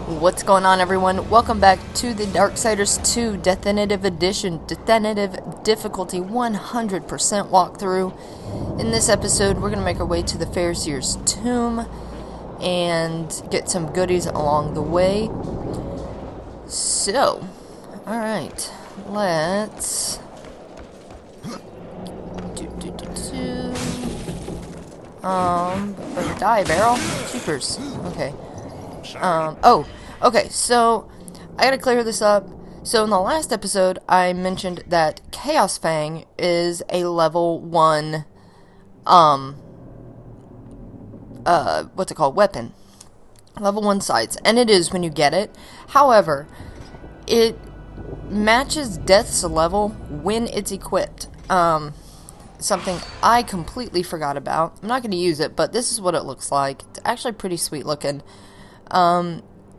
What's going on, everyone? Welcome back to the Darksiders 2 Deathinitive Edition, Deathinitive difficulty 100% walkthrough. In this episode, we're going to make our way to the Phariseer's tomb and get some goodies along the way. So, alright, let's... die barrel? Cheapers. Okay. Okay, so I gotta clear this up. So in the last episode, I mentioned that Chaos Fang is a level 1, what's it called? Weapon. Level 1 sights, and it is when you get it. However, it matches Death's level when it's equipped. Something I completely forgot about. I'm not going to use it, but this is what it looks like. It's actually pretty sweet looking.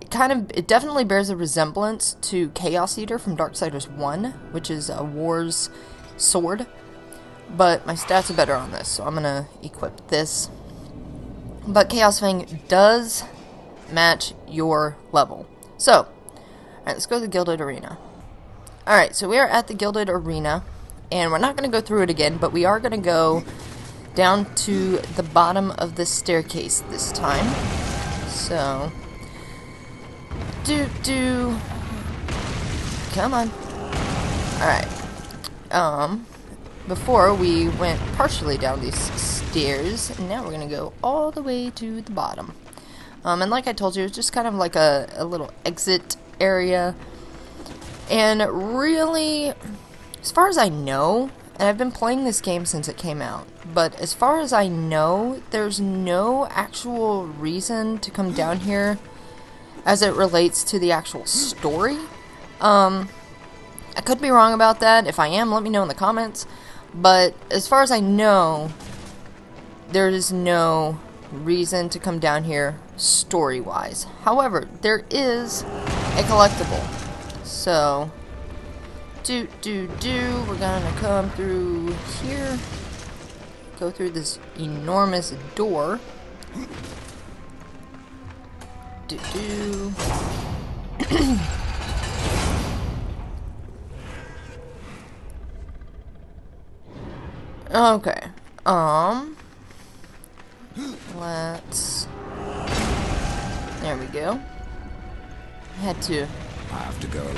It definitely bears a resemblance to Chaos Eater from Darksiders 1, which is a war's sword. But my stats are better on this, so I'm going to equip this. But Chaos Fang does match your level. So, alright, let's go to the Gilded Arena. Alright, so we are at the Gilded Arena. And we're not going to go through it again, but we are going to go down to the bottom of the staircase this time. So, come on. Alright. Before we went partially down these stairs, and now we're going to go all the way to the bottom. And like I told you, it's just kind of like a little exit area. And really... as far as I know, and I've been playing this game since it came out, but as far as I know, there's no actual reason to come down here as it relates to the actual story. I could be wrong about that. If I am, let me know in the comments. But as far as I know, there is no reason to come down here story-wise. However, there is a collectible. So... we're gonna come through here, go through this enormous door. Okay, let's, there we go. I had to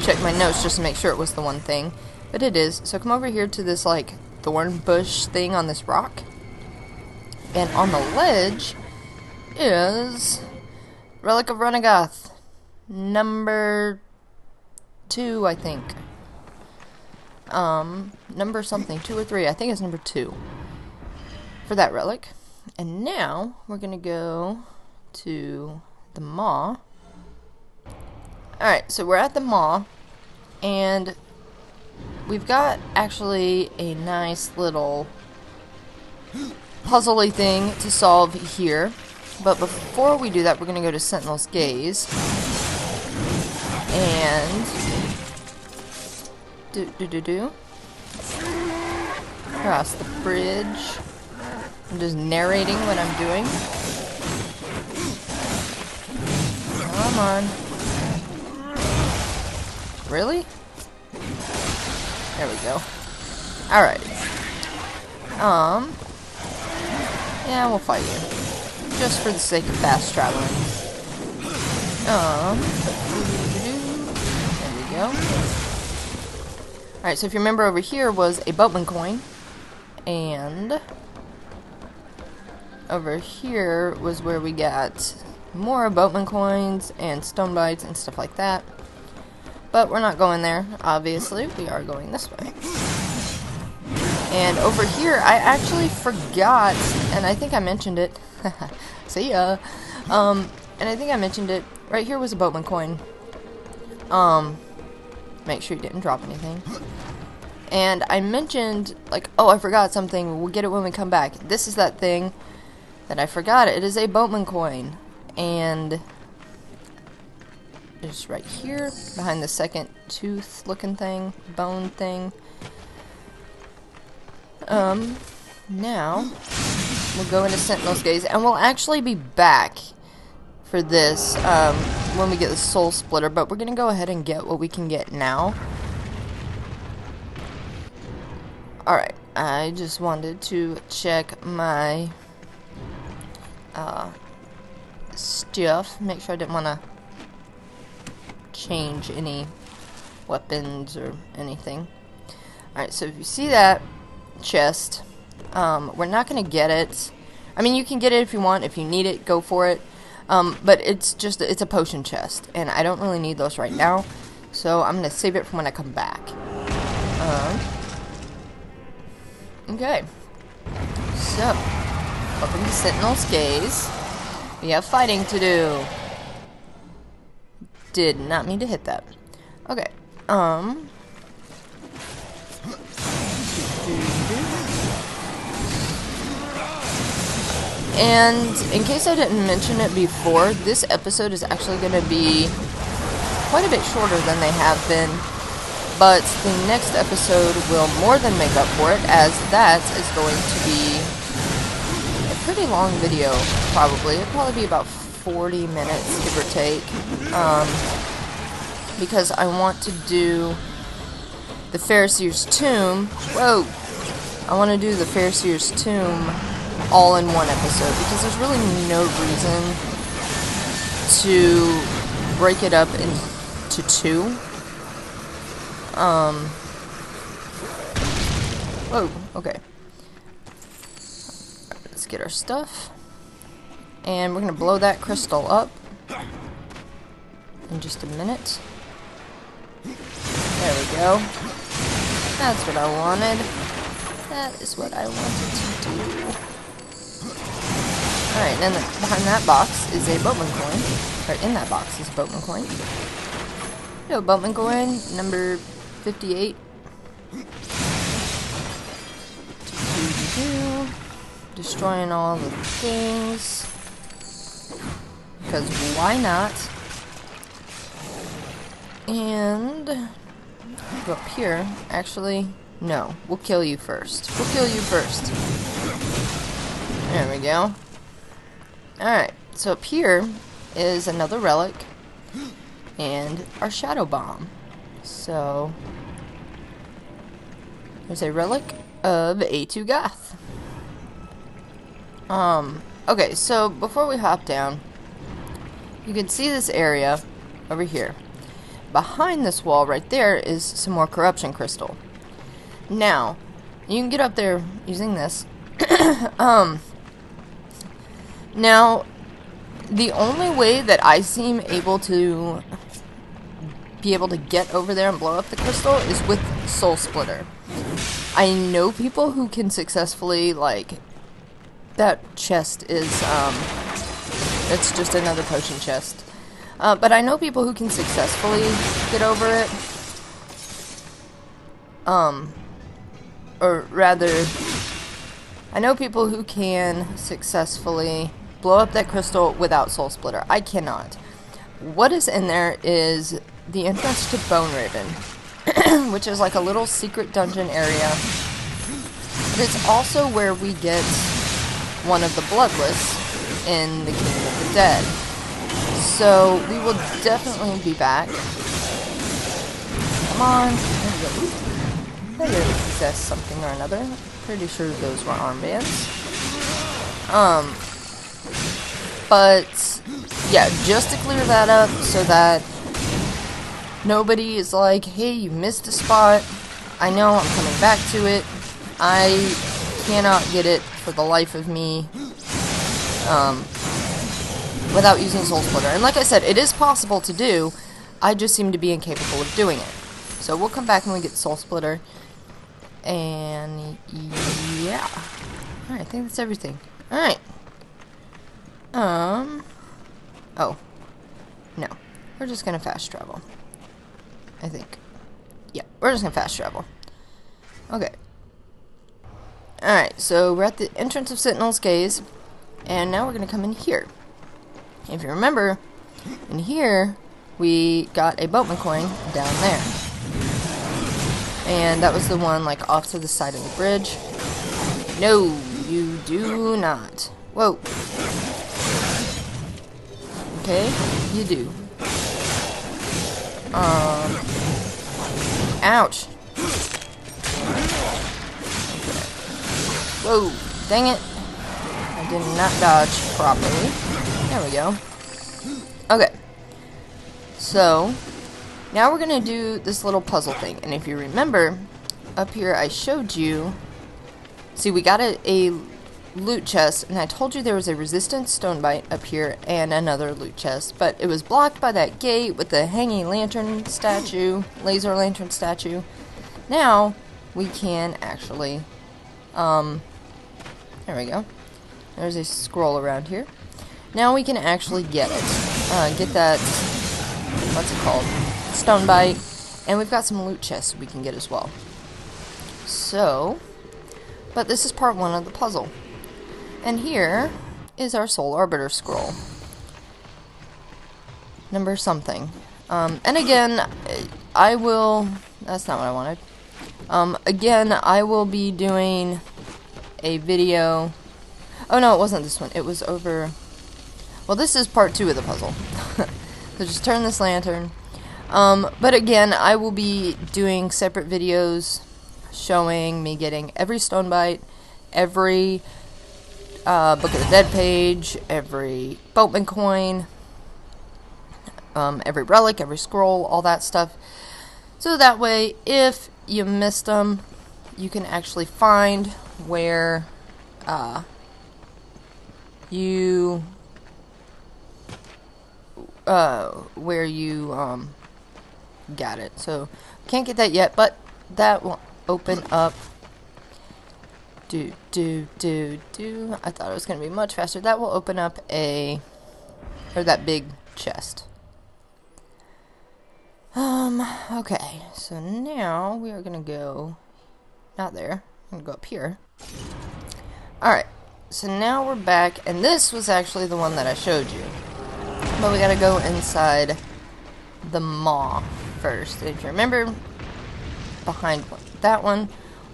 check my notes just to make sure it was the one thing. But it is. So come over here to this, like, thorn bush thing on this rock. And on the ledge is Relic of Renagath. Number 2, I think. Number something. 2 or 3. I think it's number 2. For that relic. And now we're going to go to the maw. Alright, so we're at the maw, and we've got actually a nice little puzzly thing to solve here. But before we do that, we're going to go to Sentinel's Gaze. And... cross the bridge. I'm just narrating what I'm doing. Come on. Really? There we go. Alright. Yeah, we'll fight you. Just for the sake of fast traveling. There we go. Alright, so if you remember, over here was a Boatman Coin. And... over here was where we got more Boatman Coins and Stonebites and stuff like that. But we're not going there, obviously. We are going this way. And over here, I actually forgot, and I think I mentioned it. See ya. And I think I mentioned it. Right here was a Boatman Coin. Make sure you didn't drop anything. And I mentioned, like, oh, I forgot something. We'll get it when we come back. This is that thing that I forgot. It is a Boatman Coin. And... it's right here, behind the second tooth-looking thing, bone thing. Now, we'll go into Sentinel's Gaze, and we'll actually be back for this when we get the soul splitter, but we're gonna go ahead and get what we can get now. Alright, I just wanted to check my stuff, make sure I didn't want to change any weapons or anything. Alright, so if you see that chest, we're not going to get it. I mean, you can get it if you want. If you need it, go for it. But it's a potion chest, and I don't really need those right now, so I'm going to save it for when I come back. Okay. So, welcome to Sentinel's Gaze. We have fighting to do. Did not mean to hit that. Okay. And in case I didn't mention it before, this episode is actually going to be quite a bit shorter than they have been. But the next episode will more than make up for it, as that is going to be a pretty long video, probably. It'll probably be about 40 minutes, give or take. Because I want to do the Phariseer's tomb. Whoa! I want to do the Phariseer's tomb all in one episode, because there's really no reason to break it up into two. Whoa, okay. Let's get our stuff. And we're gonna blow that crystal up in just a minute. There we go. That's what I wanted. That is what I wanted to do. Alright, and then behind that box is a Boatman Coin. Or in that box is a Boatman Coin. Yo, Boatman Coin, number 58. Destroying all the things. Because why not? And go up here. Actually, no. We'll kill you first. We'll kill you first. There we go. Alright, so up here is another relic. And our shadow bomb. So there's a relic of A2goth. Okay, so before we hop down, you can see this area over here. Behind this wall right there is some more corruption crystal. Now, you can get up there using this. Now, the only way that I seem able to get over there and blow up the crystal is with Soul Splitter. I know people who can successfully, like, that chest is, it's just another potion chest. But I know people who can successfully get over it. Or rather, I know people who can successfully blow up that crystal without Soul Splitter. I cannot. What is in there is the entrance to Bone Raven, which is like a little secret dungeon area. But it's also where we get one of the Bloodless in the Kingdom of the Dead. So we will definitely be back. Come on. There we go. That possess something or another. Pretty sure those were armbands. But yeah, just to clear that up so that nobody is like, hey, you missed a spot. I know, I'm coming back to it. I cannot get it for the life of me without using Soul Splitter. And like I said, it is possible to do. I just seem to be incapable of doing it. So we'll come back when we get Soul Splitter. And yeah. Alright, I think that's everything. Alright. Oh. No. We're just gonna fast travel. I think. Yeah, we're just gonna fast travel. Okay. Alright, so we're at the entrance of Sentinel's Gaze. And now we're gonna come in here. If you remember, in here, we got a Boatman Coin down there. And that was the one, like, off to the side of the bridge. No, you do not. Whoa. Okay, you do. Ouch. Whoa, dang it. I did not dodge properly. There we go. Okay. So, now we're going to do this little puzzle thing. And if you remember, up here I showed you... See, we got a loot chest, and I told you there was a resistant Stonebite up here and another loot chest. But it was blocked by that gate with the hanging lantern statue, laser lantern statue. Now, we can actually... there we go. There's a scroll around here. Now we can actually get it. Get that... What's it called? Stonebite. And we've got some loot chests we can get as well. So... But this is part 1 of the puzzle. And here is our Soul Arbiter scroll. Number something. And again, I will... That's not what I wanted. Again, I will be doing a video... Oh no, it wasn't this one. It was over... Well, this is part 2 of the puzzle. So just turn this lantern. But again, I will be doing separate videos showing me getting every Stonebite, every Book of the Dead page, every Boatman Coin, every relic, every scroll, all that stuff. So that way, if you missed them, you can actually find where you got it. So can't get that yet, but that will open up. I thought it was gonna be much faster. That will open up that big chest. Okay, so now we are gonna go, not there, I'm gonna go up here. Alright, so now we're back, and this was actually the one that I showed you. But we gotta go inside the maw first. If you remember, behind that one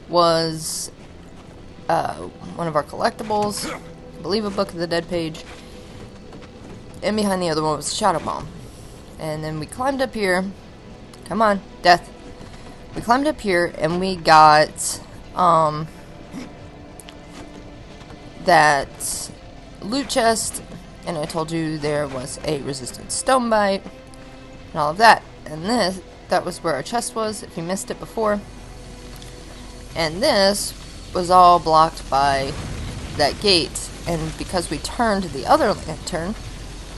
was one of our collectibles, I believe a Book of the Dead page, and behind the other one was Shadow Bomb. And then we climbed up here. Come on, death. We climbed up here and we got that loot chest, and I told you there was a resistant Stonebite and all of that. And that was where our chest was, if you missed it before. And this was all blocked by that gate. And because we turned the other lantern...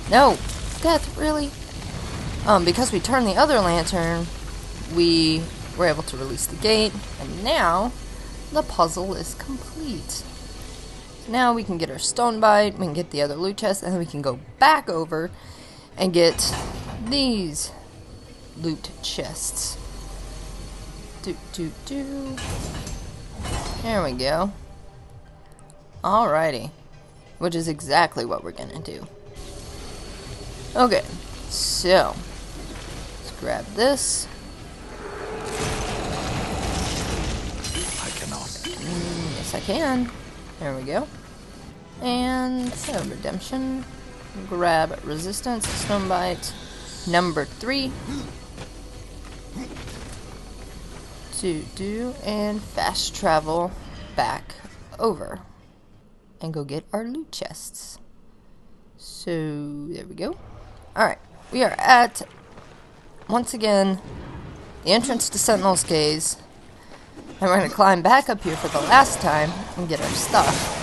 No! Death, really? Because we turned the other lantern, we were able to release the gate. And now, the puzzle is complete. Now we can get our Stonebite, we can get the other loot chest, and then we can go back over and get these loot chests. There we go. Alrighty. Which is exactly what we're gonna do. Okay, so let's grab this. I cannot. Yes, I can. There we go. And so, redemption. Grab resistance, Stonebite. Number 3. And fast travel back over. And go get our loot chests. So, there we go. Alright, we are at, once again, the entrance to Sentinel's Gaze. And we're going to climb back up here for the last time and get our stuff.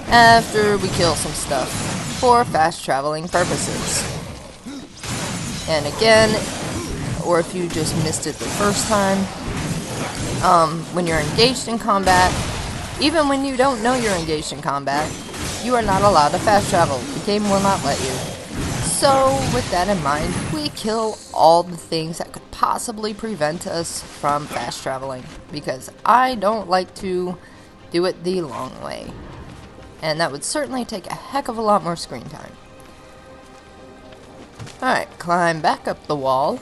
After we kill some stuff for fast traveling purposes. And again, or if you just missed it the first time, when you're engaged in combat, even when you don't know you're engaged in combat, you are not allowed to fast travel. The game will not let you. So, with that in mind, we kill all the things that could possibly prevent us from fast traveling. Because I don't like to do it the long way. And that would certainly take a heck of a lot more screen time. Alright, climb back up the wall.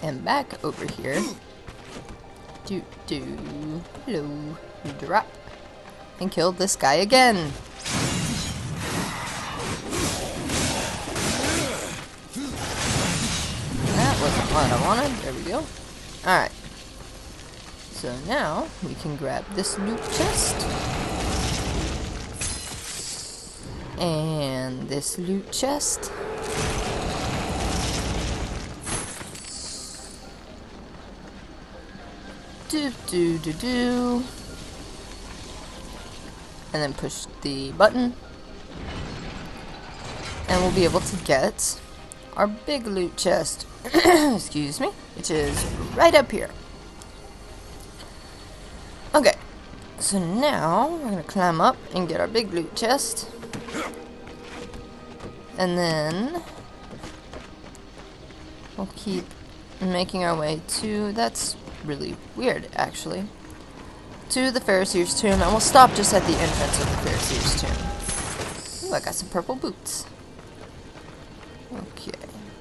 And back over here. Hello. Drop. And kill this guy again. that wasn't what I wanted. There we go. Alright. So now we can grab this loot chest. And this loot chest. Do. And then push the button. And we'll be able to get our big loot chest. Excuse me. Which is right up here. Okay. So now we're going to climb up and get our big loot chest. And then we'll keep making our way to... That's really weird, actually. To the Phariseer's tomb, and we'll stop just at the entrance of the Phariseer's tomb. Ooh, I got some purple boots. Okay.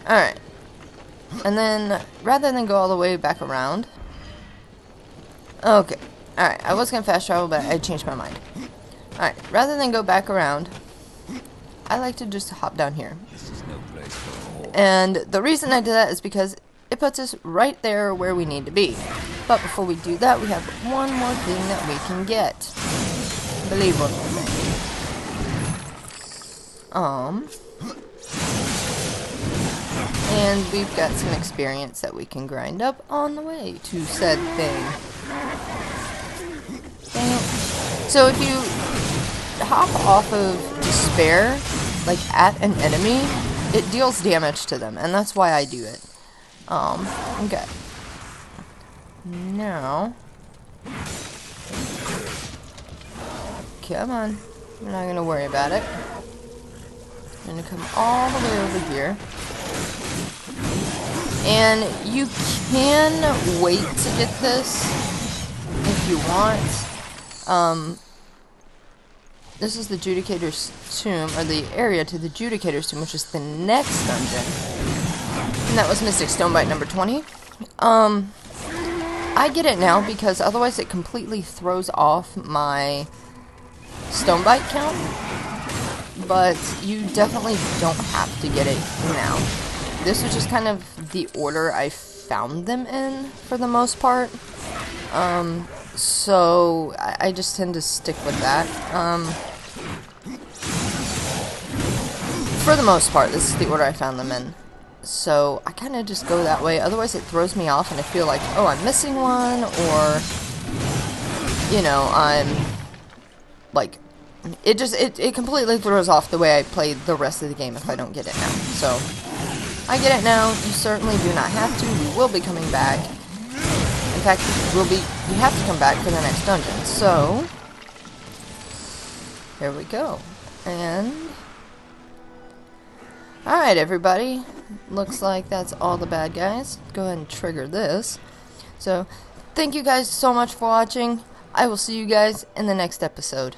Alright. And then, rather than go all the way back around... Okay. Alright, I was going to fast travel, but I changed my mind. Alright, rather than go back around, I like to just hop down here. This is no place for all. And the reason I did that is because it puts us right there where we need to be. But before we do that, we have one more thing that we can get. Believe what I'm saying. And we've got some experience that we can grind up on the way to said thing. So if you hop off of despair, like at an enemy, it deals damage to them, and that's why I do it. Okay. Now, come on. We're not gonna worry about it. I'm gonna come all the way over here. And you can wait to get this if you want. This is the Judicator's tomb, or the area to the Judicator's tomb, which is the next dungeon. And that was Mystic Stonebite number 20. I get it now because otherwise it completely throws off my Stonebite count. But you definitely don't have to get it now. This was just kind of the order I found them in for the most part. So I just tend to stick with that. For the most part, this is the order I found them in. So I kind of just go that way. Otherwise it throws me off and I feel like, oh, I'm missing one, or, you know, I'm like, it completely throws off the way I play the rest of the game if I don't get it now. So I get it now. You certainly do not have to. We will be coming back. In fact, we have to come back for the next dungeon. So here we go. And alright, everybody. Looks like that's all the bad guys. Go ahead and trigger this. So, thank you guys so much for watching. I will see you guys in the next episode.